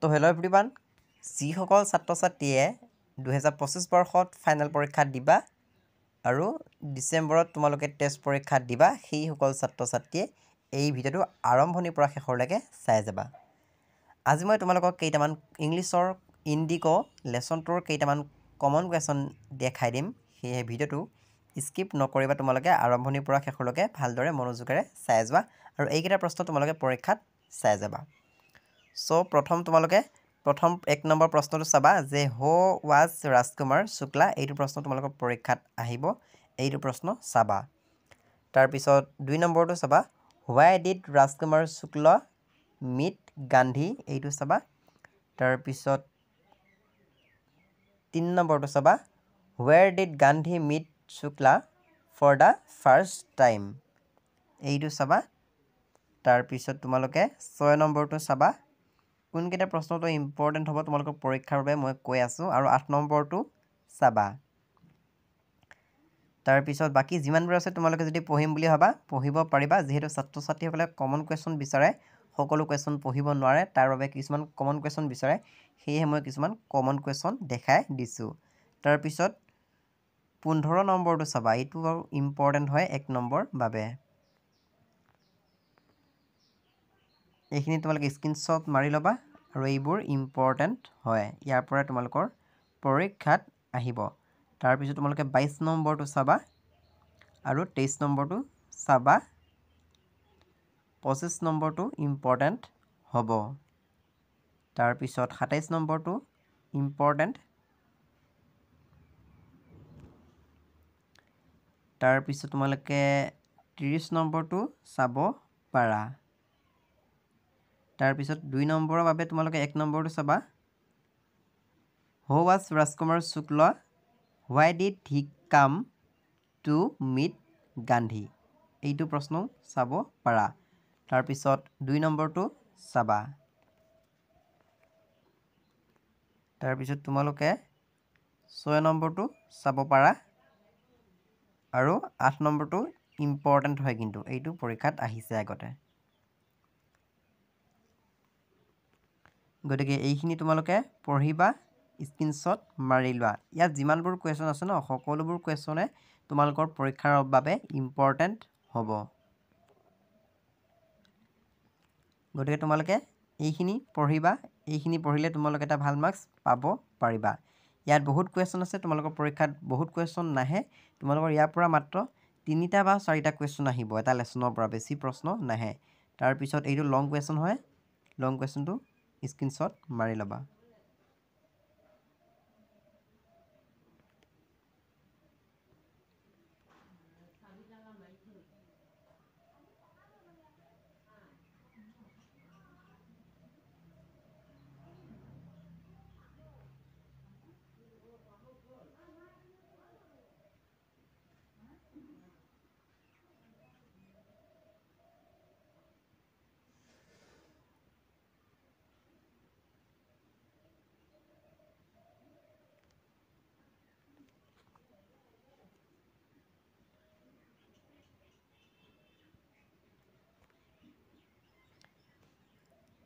তো hello' everyone, যিসকল ছাত্ৰ ছাত্ৰীয়ে 2025 বৰ্ষত ফাইনেল পৰীক্ষা দিবা আৰু ডিচেম্বৰত তোমালোকে টেষ্ট পৰীক্ষা দিবা, সেইসকল ছাত্ৰ ছাত্ৰীয়ে এই ভিডিঅ'টো আৰম্ভণিৰ পৰা শেষলৈকে চাই যাবা। আজি মই তোমালোকক কেইটামান ইংলিছৰ ইণ্ডিক' লেচনটোৰ কেইটামান কমন কুৱেশ্যন দেখাই দিম। সেয়েহে ভিডিঅ'টো স্কিপ নকৰিবা, তোমালোকে আৰম্ভণিৰ পৰা শেষলৈকে ভালদৰে মনোযোগেৰে চাই যোৱা আৰু এইকেইটা প্ৰশ্ন তোমালোকে পৰীক্ষাত চাই যাবা। চ' প্ৰথম 1 নম্বৰ প্ৰশ্নটো চাবা যে হু ৱাজ ৰাজকুমাৰ শুক্লা, এইটো প্ৰশ্ন তোমালোকৰ পৰীক্ষাত আহিব, এইটো প্ৰশ্ন চাবা। তাৰপিছত 2 নম্বৰটো চাবা why did Rajkumar Shukla meet Gandhi, এইটো চাবা। তাৰপিছত 3 নম্বৰটো চাবা where did Gandhi meet Shukla for the first time, এইটো চাবা। তাৰপিছত তোমালোকে 6 নম্বৰটো চাবা কোনকেইটা প্ৰশ্নটো ইম্পৰ্টেণ্ট হ'ব তোমালোকৰ পৰীক্ষাৰ বাবে মই কৈ আছোঁ, আৰু 8 নম্বৰটো চাবা। তাৰপিছত বাকী যিমানবোৰ আছে তোমালোকে যদি পঢ়িম বুলি ভাবা পঢ়িব পাৰিবা, যিহেতু ছাত্ৰ ছাত্ৰীসকলে কমন কুৱেশ্যন বিচাৰে, সকলো কুৱেশ্যন পঢ়িব নোৱাৰে, তাৰ বাবে কিছুমান কমন কুৱেশ্যন বিচাৰে, সেয়েহে মই কিছুমান কমন কুৱেশ্যন দেখাই দিছোঁ। তাৰপিছত 15 নম্বৰটো চাবা, এইটো বাৰু ইম্পৰ্টেণ্ট হয় 1 নম্বৰ বাবে। এইখিনি তোমালোকে স্ক্ৰীনশ্বট মাৰি ল'বা আৰু এইবোৰ ইম্পৰ্টেণ্ট হয়, ইয়াৰ পৰা তোমালোকৰ পৰীক্ষাত আহিব। তাৰপিছত তোমালোকে 22 নম্বৰটো চাবা আৰু 23 নম্বৰটো চাবা, 25 নম্বৰটো ইম্পৰ্টেণ্ট হ'ব। তাৰপিছত 27 নম্বৰটো ইম্পৰ্টেণ্ট। তাৰপিছত তোমালোকে 30 নম্বৰটো চাব পাৰা। তাৰপিছত 2 নম্বৰৰ বাবে তোমালোকে 1 নম্বৰটো চাবা who was Rajkumar Shukla why did he come to meet Gandhi, এইটো প্ৰশ্ন চাব পাৰা। তাৰপিছত 2 নম্বৰটো চাবা। তাৰপিছত তোমালোকে 6 নম্বৰটো চাব পাৰা আৰু 8 নম্বৰটো ইম্পৰ্টেণ্ট হয়, কিন্তু এইটো পৰীক্ষাত আহিছে আগতে। গতিকে এইখিনি তোমালোকে পঢ়িবা, স্ক্ৰীনশ্বট মাৰি লোৱা। ইয়াত যিমানবোৰ কুৱেশ্যন আছে ন, সকলোবোৰ কুৱেশ্যনে তোমালোকৰ পৰীক্ষাৰ বাবে ইম্পৰ্টেণ্ট হ'ব। গতিকে তোমালোকে এইখিনি পঢ়িবা, এইখিনি পঢ়িলে তোমালোকে এটা ভাল মাৰ্কছ পাব পাৰিবা। ইয়াত বহুত কুৱেশ্যন আছে, তোমালোকৰ পৰীক্ষাত বহুত কুৱেশ্যন নাহে, তোমালোকৰ ইয়াৰ পৰা মাত্ৰ 3টা বা 4টা কুৱেশ্যন আহিব এটা লেচনৰ পৰা, বেছি প্ৰশ্ন নাহে। তাৰপিছত এইটো লং কুৱেশ্যন হয়, লং কুৱেশ্যনটো স্ক্ৰীনশ্বট মাৰি ল'বা।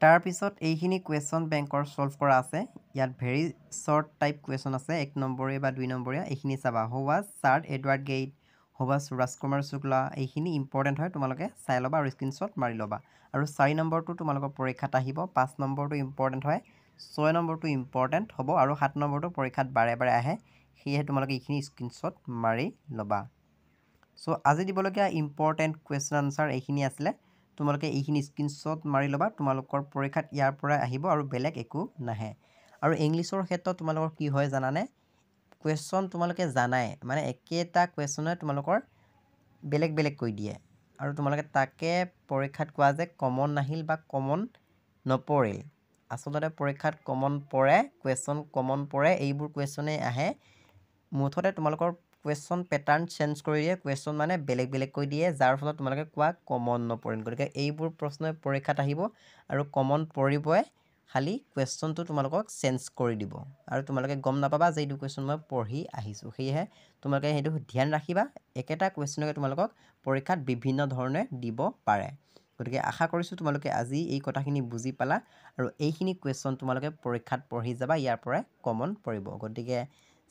তাৰপিছত এইখিনি কুৱেশ্যন বেংকৰ ছল্ভ কৰা আছে, ইয়াত ভেৰি শ্বৰ্ট টাইপ কুৱেশ্যন আছে, 1 নম্বৰীয়া বা 2 নম্বৰীয়া, এইখিনি চাবা। Who was sir Edward Gait, who was Rajkumar Shukla, এইখিনি ইম্পৰ্টেণ্ট হয়, তোমালোকে চাই ল'বা আৰু স্ক্ৰীনশ্বট মাৰি ল'বা। আৰু 4 নম্বৰটো তোমালোকৰ পৰীক্ষাত আহিব, 5 নম্বৰটো ইম্পৰ্টেণ্ট হয়, 6 নম্বৰটো ইম্পৰ্টেণ্ট হ'ব আৰু 7 নম্বৰটো পৰীক্ষাত বাৰে বাৰে আহে, সেয়েহে তোমালোকে এইখিনি স্ক্ৰীনশ্বট মাৰি ল'বা। চ' আজি দিবলগীয়া ইম্পৰ্টেণ্ট কুৱেশ্যন আনচাৰ এইখিনি আছিলে, তোমালোকে এইখিনি স্ক্ৰীনশ্বট মাৰি ল'বা, তোমালোকৰ পৰীক্ষাত ইয়াৰ পৰা আহিব আৰু বেলেগ একো নাহে। আৰু ইংলিছৰ ক্ষেত্ৰত তোমালোকৰ কি হয় জানানে, কুৱেশ্যন তোমালোকে জানাই, মানে একেটা কুৱেশ্যনে তোমালোকৰ বেলেগ বেলেগ কৈ দিয়ে, আৰু তোমালোকে তাকে পৰীক্ষাত কোৱা যে কমন নাহিল বা কমন নপৰিল। আচলতে পৰীক্ষাত কমন পৰে, কুৱেশ্যন কমন পৰে, এইবোৰ কুৱেশ্যনেই আহে। মুঠতে তোমালোকৰ কুৱেশ্যন পেটাৰ্ণ চেঞ্জ কৰি দিয়ে, কুৱেশ্যন মানে বেলেগ বেলেগ কৈ দিয়ে, যাৰ ফলত তোমালোকে কোৱা কমন নপৰিল। গতিকে এইবোৰ প্ৰশ্নই পৰীক্ষাত আহিব আৰু কমন পৰিবই, খালি কুৱেশ্যনটো তোমালোকক চেঞ্জ কৰি দিব আৰু তোমালোকে গম নাপাবা যে এইটো কুৱেশ্যন মই পঢ়ি আহিছোঁ। সেয়েহে তোমালোকে সেইটো ধ্যান ৰাখিবা, একেটা কুৱেশ্যনকে তোমালোকক পৰীক্ষাত বিভিন্ন ধৰণে দিব পাৰে। গতিকে আশা কৰিছোঁ তোমালোকে আজি এই কথাখিনি বুজি পালা আৰু এইখিনি কুৱেশ্যন তোমালোকে পৰীক্ষাত পঢ়ি যাবা, ইয়াৰ পৰাই কমন পৰিব। গতিকে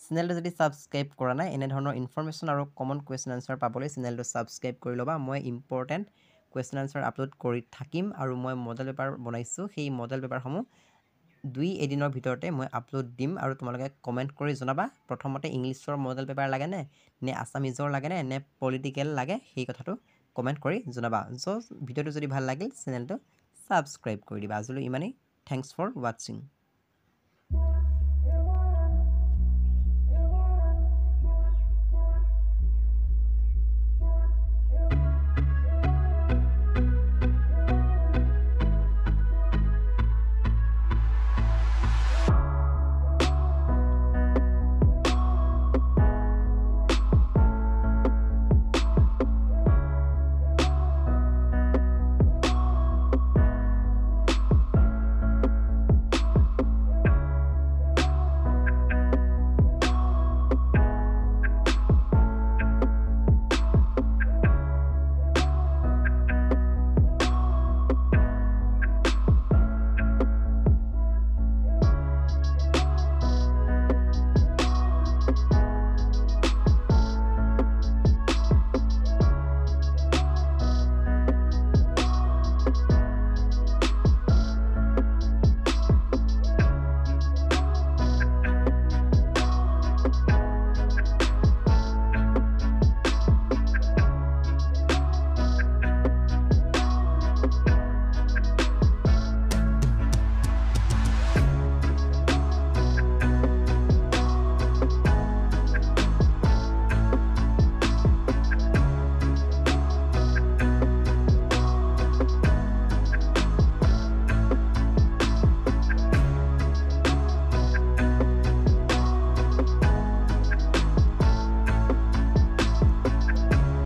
চেনেলটো যদি ছাবস্ক্ৰাইব কৰা নাই, এনেধৰণৰ ইনফৰমেশ্যন আৰু কমন কুৱেশ্যন আনচাৰ পাবলৈ চেনেলটো ছাবস্ক্ৰাইব কৰি ল'বা। মই ইম্পৰ্টেণ্ট কুৱেশ্যন আনচাৰ আপলোড কৰি থাকিম আৰু মই মডেল পেপাৰ বনাইছোঁ, সেই মডেল পেপাৰসমূহ 2 এদিনৰ ভিতৰতে মই আপলোড দিম আৰু তোমালোকে কমেণ্ট কৰি জনাবা প্ৰথমতে ইংলিছৰ মডেল পেপাৰ লাগেনে, নে আছামিজৰ লাগেনে, নে পলিটিকেল লাগে, সেই কথাটো কমেণ্ট কৰি জনাবা। ভিডিঅ'টো যদি ভাল লাগিল চেনেলটো ছাবস্ক্ৰাইব কৰি দিবা। আজিলৈ ইমানেই। Thanks for ৱাটছিং।